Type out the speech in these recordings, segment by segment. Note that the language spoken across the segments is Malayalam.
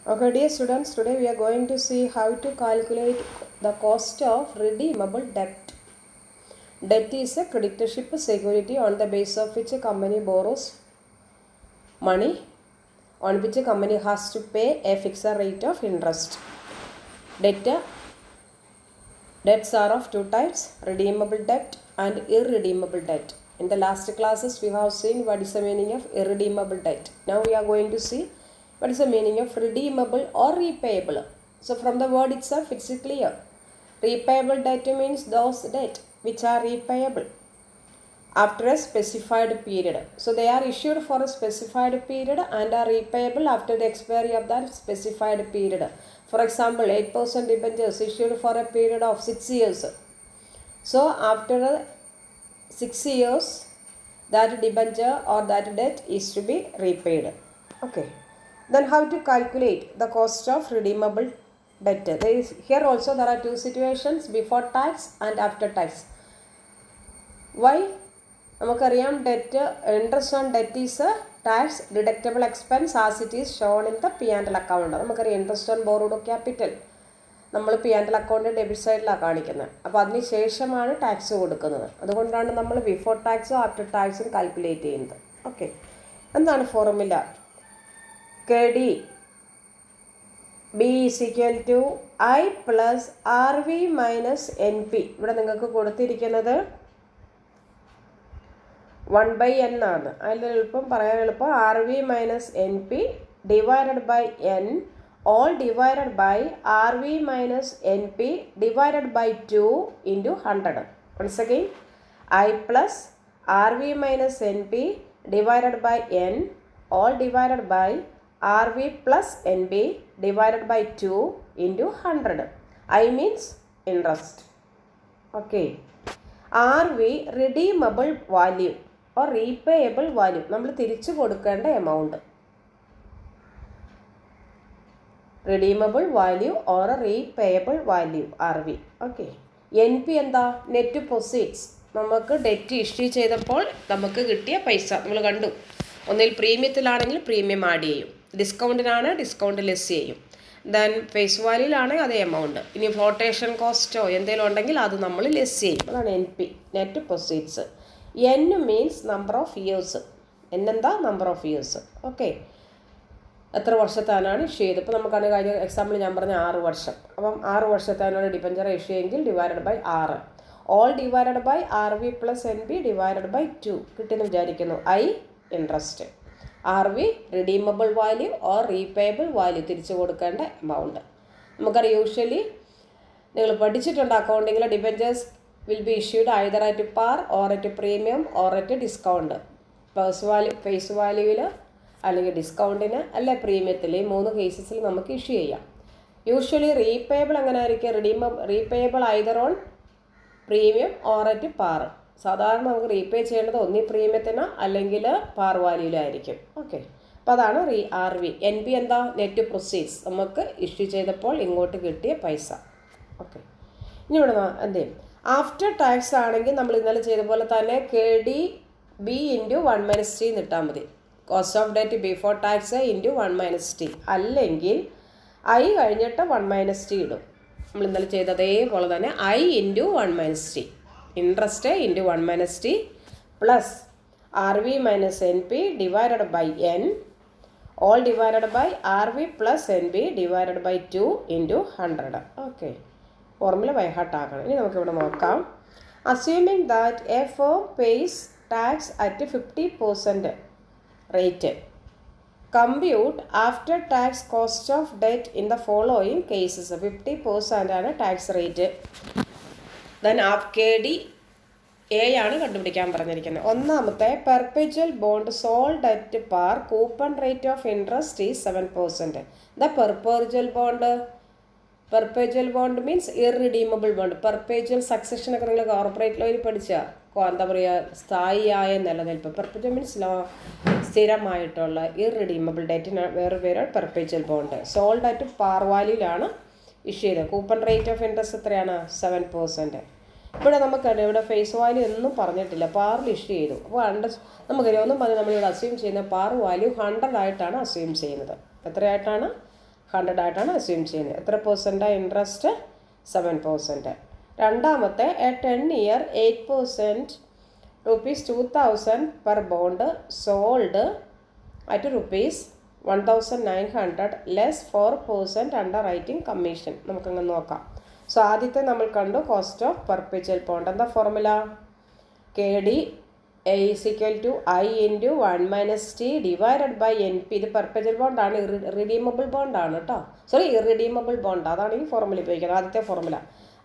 Okay, dear students, today we are going to see how to calculate the cost of redeemable debt. Debt is a creditorship security on the basis of which a company borrows money on which a company has to pay a fixed rate of interest. Debts are of two types, redeemable debt and irredeemable debt. In the last classes, we have seen what is the meaning of irredeemable debt. Now we are going to see what is the meaning of redeemable or repayable. So from the word itself, it's clear. Repayable debt means those debt which are repayable after a specified period. So they are issued for a specified period and are repayable after the expiry of that specified period. For example, 8% debentures issued for a period of 6 years. So after 6 years, that debenture or that debt is to be repaid. Okay. Then how to calculate the cost of redeemable debt? Here also there are two situations, before tax and after tax. Why? നമുക്കറിയാം debt interest on debt is A tax deductible expense as it is shown in the P and L account. നമുക്കറിയാം ഇൻട്രസ്റ്റ് ഓൺ ബോറോഡ് ക്യാപിറ്റൽ നമ്മൾ P and L account debit സൈഡിലാണ് കാണിക്കുന്നത്. അപ്പോൾ അതിന് ശേഷമാണ് ടാക്സ് കൊടുക്കുന്നത്. അതുകൊണ്ടാണ് നമ്മൾ ബിഫോർ ടാക്സും ആഫ്റ്റർ ടാക്സും കാൽക്കുലേറ്റ് ചെയ്യുന്നത്. ഓക്കെ, എന്താണ് formula? K D B is equal to I plus R V minus N P. ഇവിടെ നിങ്ങൾക്ക് കൊടുത്തിരിക്കുന്നത് 1/n ആണ്. അതിൽ എളുപ്പം പറയാൻ എളുപ്പം R V minus N P divided by N all divided by R V minus N P divided by 2 into 100. Once again I plus R V minus N P divided by N all divided by R V plus N P divided by 2 into 100. I means interest. Okay, R V redeemable value or repayable value, നമ്മൾ തിരിച്ചു കൊടുക്കേണ്ട amount. Redeemable value or repayable value R V. Okay, N P എന്താ? Net proceeds. നമുക്ക് ഡെറ്റ് ഇഷ്യൂ ചെയ്തപ്പോൾ നമുക്ക് കിട്ടിയ പൈസ നമ്മൾ കണ്ടു. ഒന്നിൽ പ്രീമിയത്തിലാണെങ്കിൽ പ്രീമിയം ആഡ് ചെയ്യും, ഡിസ്കൗണ്ടിനാണ് ഡിസ്കൗണ്ട് ലെസ് ചെയ്യും. ദെൻ ഫേസ് വാല്യൂലാണെങ്കിൽ അതേ എമൗണ്ട്. ഇനി ഫ്ലോട്ടേഷൻ കോസ്റ്റോ എന്തെങ്കിലും ഉണ്ടെങ്കിൽ അത് നമ്മൾ ലെസ് ചെയ്യും. അതാണ് N P, net proceeds. N means number of years. N എന്താ? Number of years. ഓക്കെ, എത്ര വർഷത്താനാണ് ഇഷ്യൂ ചെയ്തത്? ഇപ്പോൾ നമുക്കാണ് കഴിഞ്ഞ എക്സാമ്പിൾ ഞാൻ പറഞ്ഞ 6 വർഷം. അപ്പം 6 വർഷത്താനാണ് ഡിബഞ്ചർ ഇഷ്യൂ എങ്കിൽ divided by 6. All divided by R V plus N B divided by 2 കിട്ടുമെന്ന് വിചാരിക്കുന്നു. I interest. R V redeemable value or repayable value, തിരിച്ചു കൊടുക്കേണ്ട എമൗണ്ട്. നമുക്കറിയാം യൂഷ്വലി നിങ്ങൾ പഠിച്ചിട്ടുണ്ട് അക്കൗണ്ടിങ്ങിൽ debentures will be issued either at par or at premium or at discount. Face വാല്യൂവിൽ അല്ലെങ്കിൽ ഡിസ്കൗണ്ടിന് അല്ല പ്രീമിയത്തിൽ, ഈ 3 കേസസിൽ നമുക്ക് ഇഷ്യൂ ചെയ്യാം. യൂഷ്വലി റീപേയബിൾ എങ്ങനെ ആയിരിക്കും? Repayable either on premium or at par. സാധാരണ നമുക്ക് റീപേ ചെയ്യേണ്ടത് ഒന്നി പ്രീമിയത്തിന് അല്ലെങ്കിൽ പാർ വാല്യൂലായിരിക്കും. ഓക്കെ, അപ്പോൾ അതാണ് ആർ വി. എൻ പി എന്താ? നെറ്റ് പ്രൊസീഡ്സ്, നമുക്ക് ഇഷ്യൂ ചെയ്തപ്പോൾ ഇങ്ങോട്ട് കിട്ടിയ പൈസ. ഓക്കെ, ഇനി ഇവിടെ എന്ത് ചെയ്യും? ആഫ്റ്റർ ടാക്സ് ആണെങ്കിൽ നമ്മൾ ഇന്നലെ ചെയ്ത പോലെ തന്നെ K D B into 1 - t എന്നിട്ടാൽ മതി. Cost of debt before tax into 1 - t. അല്ലെങ്കിൽ ഐ കഴിഞ്ഞിട്ട് 1 - t ഇടും. നമ്മൾ ഇന്നലെ ചെയ്ത അതേപോലെ തന്നെ I into 1 - t. Interest into 1 - t plus R V minus N P divided by N all divided by R V plus N P divided by 2 into 100. Okay, formula by heart ആക്കണം. ഇനി നമുക്കിവിടെ നോക്കാം. Assuming that a firm pays tax at 50% rate, compute after tax cost of debt in the following cases. 50% ആണ് tax rate. Then K D A ആണ് കണ്ടുപിടിക്കാൻ പറഞ്ഞിരിക്കുന്നത്. ഒന്നാമത്തെ perpetual bond sold at par, coupon rate of interest is 7%. The perpetual bond means irredeemable bond. Perpetual സക്സഷനൊക്കെ നിങ്ങൾ കോർപ്പറേറ്റ് ലോയിൽ പഠിച്ചാൽ എന്താ പറയുക, സ്ഥായിയായ നിലനിൽപ്പ്. പെർപെച്വൽ മീൻസ് സ്ഥിരമായിട്ടുള്ള ഇർറിഡീമബിൾ ഡെറ്റിന് വേറെ പേരാണ് perpetual bond. Sold at par വാല്യൂലാണ് ഇഷ്യൂ ചെയ്തത്. കൂപ്പൺ റേറ്റ് ഓഫ് ഇൻട്രസ്റ്റ് എത്രയാണ്? 7%. ഇവിടെ നമുക്കറിയാം, ഇവിടെ ഫേസ് വാല്യൂ ഒന്നും പറഞ്ഞിട്ടില്ല, പാറിൽ ഇഷ്യൂ ചെയ്തു. അപ്പോൾ നമുക്കറിയാം, ഒന്നും പറഞ്ഞ് നമ്മളിവിടെ അസ്യൂം ചെയ്യുന്ന പാർ വാല്യൂ 100 ആയിട്ടാണ് അസ്യൂം ചെയ്യുന്നത്. എത്രയായിട്ടാണ്? 100 ആയിട്ടാണ് അസ്യൂം ചെയ്യുന്നത്. എത്ര പെർസെൻറ്റാണ് ഇൻട്രസ്റ്റ്? 7%. രണ്ടാമത്തെ A 10 year 8% ₹2,000 per bond sold at ₹1,900 less 4% underwriting commission. നമുക്കങ്ങനെ നോക്കാം. സോ ആദ്യത്തെ നമ്മൾ കണ്ടു കോസ്റ്റ് ഓഫ് പെർപെച്വൽ ബോണ്ട്. എന്താ formula? KD is equal to I into 1 - T divided by NP. ഇത് പെർപെച്വൽ ബോണ്ടാണ്, റിഡീമബിൾ ബോണ്ടാണ് കേട്ടോ. Sorry, ഇറിഡീമബിൾ bond. അതാണ് ഈ ഫോർമുല ഉപയോഗിക്കുന്നത്. ആദ്യത്തെ formula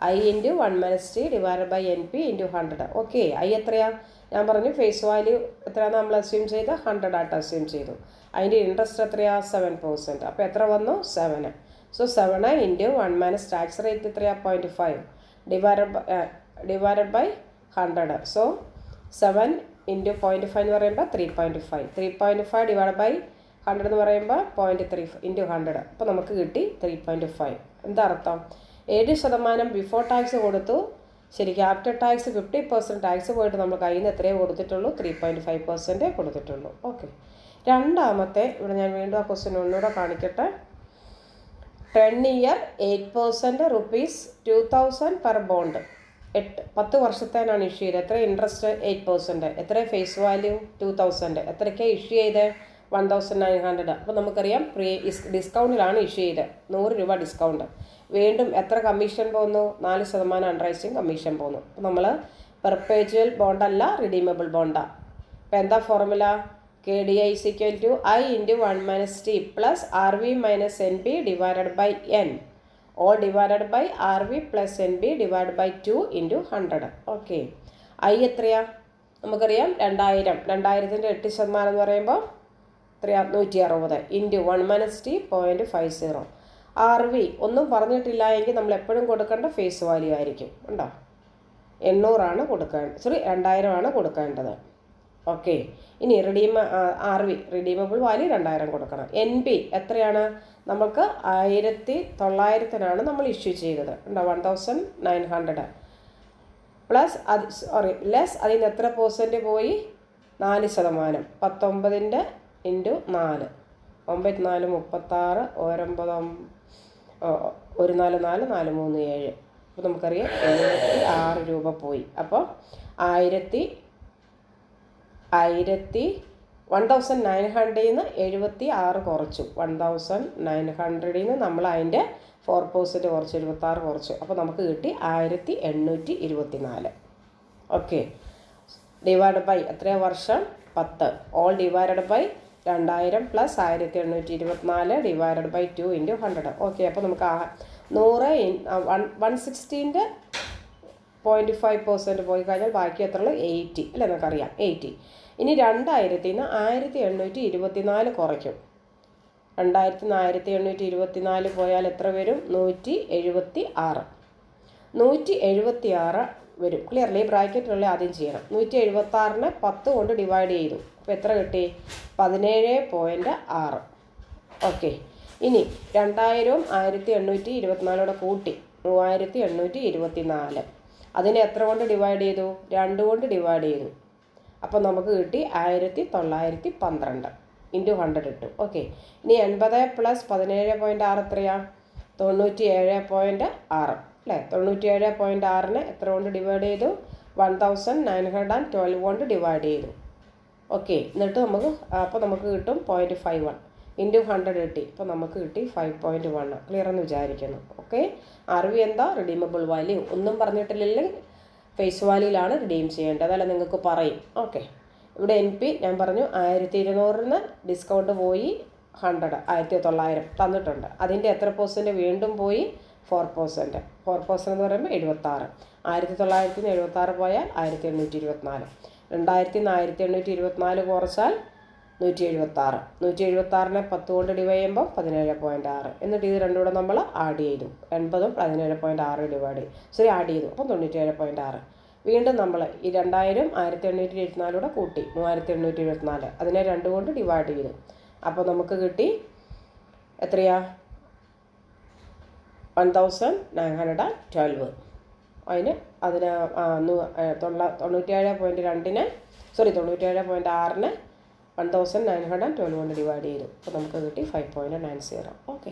I into 1 - T divided by NP into 100. Okay, I എത്രയാ? ഞാൻ പറഞ്ഞു ഫേസ് വാല്യൂ എത്രയാണ് നമ്മൾ അസ്യൂം ചെയ്ത്? 100 ആയിട്ട് അസ്യൂം ചെയ്തു. അതിൻ്റെ ഇൻട്രസ്റ്റ് എത്രയാ? 7%. അപ്പോൾ എത്ര വന്നു? 7. സോ 7 ഇൻറ്റു 1 - ടാക്സ് റേറ്റ് എത്രയാ? 0.5 ഡിവൈഡഡ് ബൈ 100. സോ 7 ഇൻറ്റു 0.5 എന്ന് പറയുമ്പോൾ 3.5. 3.5 ഡിവൈഡ് ബൈ 100 എന്ന് പറയുമ്പോൾ 0.3 ഇൻറ്റു 100. അപ്പോൾ നമുക്ക് കിട്ടി 3.5. എന്താ അർത്ഥം? 7% ബിഫോർ ടാക്സ് കൊടുത്തു. ശരിക്കും ആഫ്റ്റർ ടാക്സ് 50% ടാക്സ് പോയിട്ട് നമ്മൾ കയ്യിൽ നിന്ന് എത്രയേ കൊടുത്തിട്ടുള്ളൂ? 3.5% കൊടുത്തിട്ടുള്ളൂ. ഓക്കെ, രണ്ടാമത്തെ ഇവിടെ ഞാൻ വീണ്ടും ആ ക്വസ്റ്റ്യൻ ഒന്നുകൂടെ കാണിക്കട്ടെ. 10 ഇയർ 8% ₹2,000 പെർ ബോണ്ട്. 10 വർഷത്തേനാണ് ഇഷ്യൂ ചെയ്തത്. എത്ര ഇൻട്രസ്റ്റ്? 8%. എത്ര ഫേസ് വാല്യൂ? 2,000. എത്രയ്ക്കാണ് ഇഷ്യൂ ചെയ്ത്? 1,900. അപ്പോൾ നമുക്കറിയാം ഡിസ്കൗണ്ടിലാണ് ഇഷ്യൂ ചെയ്തത്. 100 രൂപ ഡിസ്കൗണ്ട്. വീണ്ടും എത്ര കമ്മീഷൻ പോകുന്നു? 4% അണ്ടർറൈറ്റിംഗ് കമ്മീഷൻ പോകുന്നു. അപ്പോൾ നമ്മൾ പെർപേച്വൽ ബോണ്ടല്ല, റിഡീമബിൾ ബോണ്ടാണ്. അപ്പോൾ എന്താ formula? KDI is equal to I into 1 - T plus RV minus NB divided by N, all divided by RV plus NB divided by 2 into 100. Okay, I എത്രയാ? നമുക്കറിയാം 2000. 2000-ൻ്റെ 8% എന്ന് പറയുമ്പോൾ എത്രയാ? 160 ഇൻറ്റു 1 - T 0.50. RV ഒന്നും പറഞ്ഞിട്ടില്ല എങ്കിൽ നമ്മൾ എപ്പോഴും കൊടുക്കേണ്ട ഫേസ് വാല്യൂ ആയിരിക്കും. ഉണ്ടോ? 800 കൊടുക്കേണ്ടത്. സോറി, 2000 ആണ് കൊടുക്കേണ്ടത്. ഓക്കെ, ഇനി RV റിഡീമബിൾ വാല്യൂ 2000 കൊടുക്കണം. NB എത്രയാണ്? നമുക്ക് 1900 നമ്മൾ ഇഷ്യൂ ചെയ്തത്. ഉണ്ടോ? 1900 പ്ലസ് ലെസ് അതിന് എത്ര പെർസെൻറ്റ് പോയി? 4%. 19 ഇൻറ്റു 4 94 36 14 437. അപ്പോൾ നമുക്കറിയാം 76 രൂപ പോയി. അപ്പോൾ 1900 നിന്ന് 76 കുറച്ചു. 1900 നിന്ന് നമ്മൾ അതിൻ്റെ 4% കുറച്ച് 76 കുറച്ചു. അപ്പോൾ നമുക്ക് കിട്ടി 1824. ഓക്കെ, ഡിവൈഡ് ബൈ എത്രയാണ് വർഷം? 10. All divided by 2000 plus 1824 divided by 2 into 100. Okay, അപ്പോൾ നമുക്ക് 160-ൻ്റെ 0.5% പോയി കഴിഞ്ഞാൽ ബാക്കി എത്രയുള്ളൂ? 80 അല്ലേ? നമുക്കറിയാം 80. ഇനി 2000 നിന്ന് 1824 കുറയ്ക്കും. 2000 നിന്ന് 1824 പോയാൽ എത്ര വരും? 176. 176 വരും. ക്ലിയർലി? ബ്രാക്കറ്റിലുള്ള ആദ്യം ചെയ്യണം. 176-നെ 10 കൊണ്ട് ഡിവൈഡ് ചെയ്തു. അപ്പോൾ എത്ര കിട്ടി? 17.6. ഓക്കെ, ഇനി 2000-ഉം 1824 കൂട്ടി 3824. അതിനെ എത്ര കൊണ്ട് ഡിവൈഡ് ചെയ്തു? 2 കൊണ്ട് ഡിവൈഡ് ചെയ്തു. അപ്പോൾ നമുക്ക് കിട്ടി 1912 ഇൻറ്റു 100 ഇട്ടു. ഓക്കെ, ഇനി 80 പ്ലസ് 17.6 എത്രയാണ്? 97.6 അല്ലേ? 97.6-നെ എത്ര കൊണ്ട് ഡിവൈഡ് ചെയ്തു? 1912 കൊണ്ട് ഡിവൈഡ് ചെയ്തു. ഓക്കെ, എന്നിട്ട് നമുക്ക് കിട്ടും 0.51 ഇൻറ്റു 100 കിട്ടി. അപ്പോൾ നമുക്ക് കിട്ടി 5.1. ക്ലിയർ എന്ന് വിചാരിക്കുന്നു. ഓക്കെ, RV എന്താ? Redeemable value. ഒന്നും പറഞ്ഞിട്ടില്ലെങ്കിൽ ഫേസ് വാല്യൂയിലാണ് റിഡീം ചെയ്യേണ്ടത്. അതല്ല നിങ്ങൾക്ക് പറയും. ഓക്കെ, ഇവിടെ NP ഞാൻ പറഞ്ഞു 1200-ന് ഡിസ്കൗണ്ട് പോയി 100 1900 തന്നിട്ടുണ്ട്. അതിൻ്റെ എത്ര പെർസെൻറ്റ് വീണ്ടും പോയി? 4%. 4% എന്ന് പറയുമ്പോൾ 76. 1900 നിന്ന് 76 പോയാൽ 1824. 2000 നിന്ന് 1824 കുറച്ചാൽ 176. 176-നെ 10 കൊണ്ട് ഡിവൈഡ് ചെയ്യുമ്പോൾ 17.6. എന്നിട്ട് ഇത് രണ്ടും കൂടെ നമ്മൾ ആഡ് ചെയ്തു. 80-ഉം 17.6 ഡിവൈഡ് ചെയ്തു. ശരി, ആഡ് ചെയ്തു. അപ്പോൾ 97.6. വീണ്ടും നമ്മൾ ഈ 2000-ഉം 1824 കൂട്ടി 3824. അതിനെ 2 കൊണ്ട് ഡിവൈഡ് ചെയ്തു. അപ്പോൾ നമുക്ക് കിട്ടി എത്രയാ? 1912. അതിന് 97.2-നെ 97.6-നെ 1912 കൊണ്ട് ഡിവൈഡ് ചെയ്തു. അപ്പോൾ നമുക്ക് കിട്ടി 5.90. ഓക്കെ.